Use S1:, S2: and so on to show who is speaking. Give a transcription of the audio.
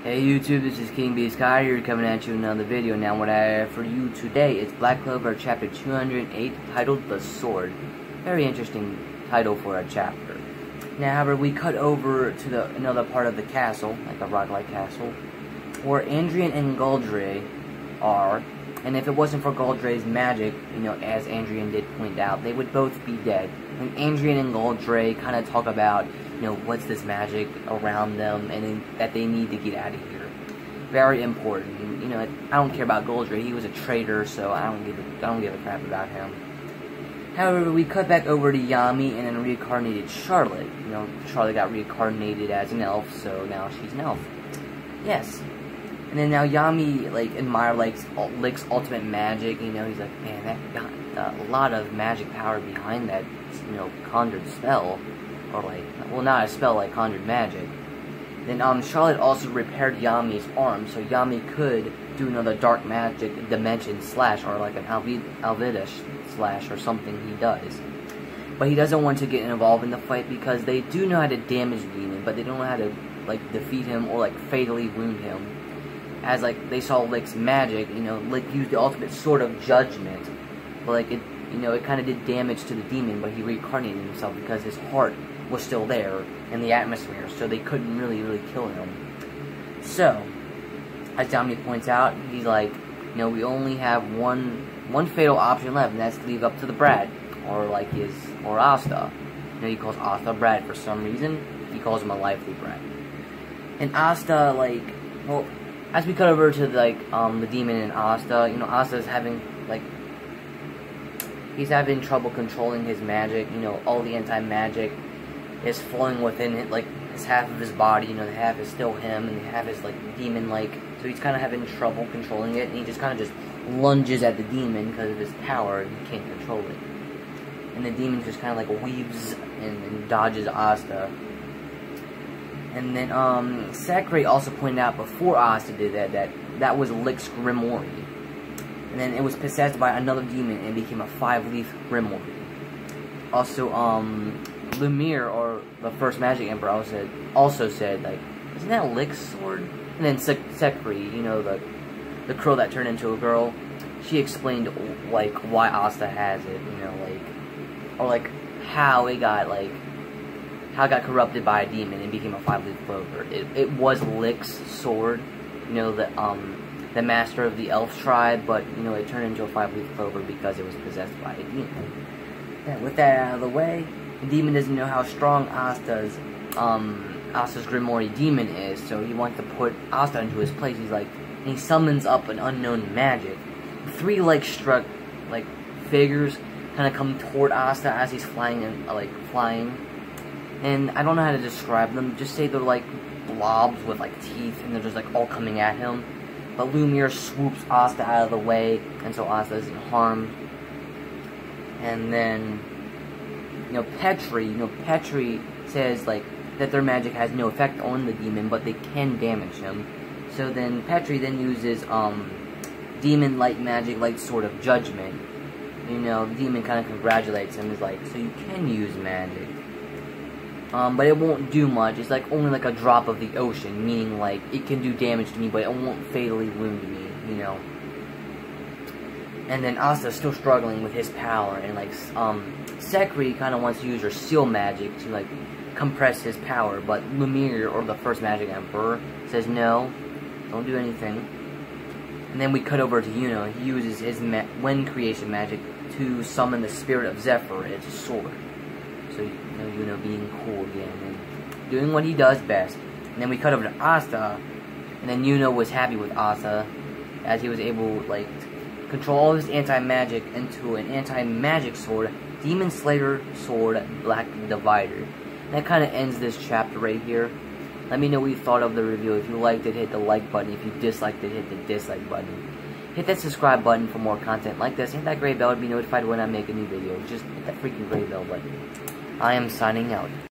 S1: Hey YouTube, this is King B Sky here coming at you with another video. Now what I have for you today is Black Clover chapter 208 titled The Sword. Very interesting title for a chapter. Now however, we cut over to another part of the castle, like a rock-like castle, where Andrian and Galdre are, and if it wasn't for Galdre's magic, as Andrian did point out, they would both be dead. And Andrian and Galdre kind of talk about, what's this magic around them, and that they need to get out of here. Very important. I don't care about Galdre. He was a traitor, so I don't give a crap about him. However, we cut back over to Yami and then reincarnated Charlotte. Charlotte got reincarnated as an elf, so now she's an elf. Yes. And then now Yami, admire Lick's ultimate magic. He's like, man, that got a lot of magic power behind that, conjured spell. Or well, not a spell, like conjured magic. Then Charlotte also repaired Yami's arm, so Yami could do another dark magic dimension slash, or like an Alvidish slash, or something he does. But he doesn't want to get involved in the fight because they do know how to damage the demon, but they don't know how to defeat him or fatally wound him. As they saw Lick's magic, Lick used the ultimate sword of judgment, but it kind of did damage to the demon, but he reincarnated himself because his heart was still there in the atmosphere, so they couldn't really kill him. So, as Yami points out, he's like, we only have one fatal option left, and that's to leave up to the Brad, or Asta. He calls Asta Brad for some reason. He calls him a lively Brad. And Asta, well, as we cut over to the demon and Asta, Asta's having he's having trouble controlling his magic. All the anti-magic is flowing within it, his half of his body. The half is still him, and the half is demon-like. So he's kind of having trouble controlling it, and he just kind of lunges at the demon because of his power, and he can't control it. And the demon just kind of weaves and dodges Asta. And then Sakurai also pointed out before Asta did that was Lick's Grimoire. And then it was possessed by another demon and became a 5-leaf Grimoire. Also, Lumiere, or the first Magic Emperor, also said, isn't that Lick's sword? And then Sakurai, the crow that turned into a girl, she explained, why Asta has it, or how it got, how it got corrupted by a demon and became a 5-leaf clover. It was Lick's sword, the master of the elf tribe, but it turned into a 5-leaf clover because it was possessed by a demon. Yeah, with that out of the way, the demon doesn't know how strong Asta's Grimoire demon is, so he wants to put Asta into his place. And he summons up an unknown magic. 3 struck figures kind of come toward Asta as he's flying and I don't know how to describe them. Just say they're blobs with teeth, and they're just all coming at him. But Lumiere swoops Asta out of the way, and so Asta isn't harmed. And then, Petri says, that their magic has no effect on the demon, but they can damage him. So then, Petri then uses, demon-like magic, Sword of Judgment. The demon kind of congratulates him, is so you can use magic. But it won't do much. It's only a drop of the ocean, meaning it can do damage to me, but it won't fatally wound me, And then Asta's still struggling with his power, and Sakurai kind of wants to use her seal magic to compress his power, but Lumiere, or the first Magic Emperor, says no, don't do anything. And then we cut over to Yuno. He uses his wind creation magic to summon the spirit of Zephyr, its sword. So, Yuno being cool again, and doing what he does best. And then we cut over to Asta, and then Yuno was happy with Asta, as he was able, to control all his anti-magic into an anti-magic sword, Demon Slayer Sword, Black Divider. And that kind of ends this chapter right here. Let me know what you thought of the review. If you liked it, hit the like button. If you disliked it, hit the dislike button. Hit that subscribe button for more content like this. Hit that gray bell to be notified when I make a new video. Just hit that freaking gray bell button. I am signing out.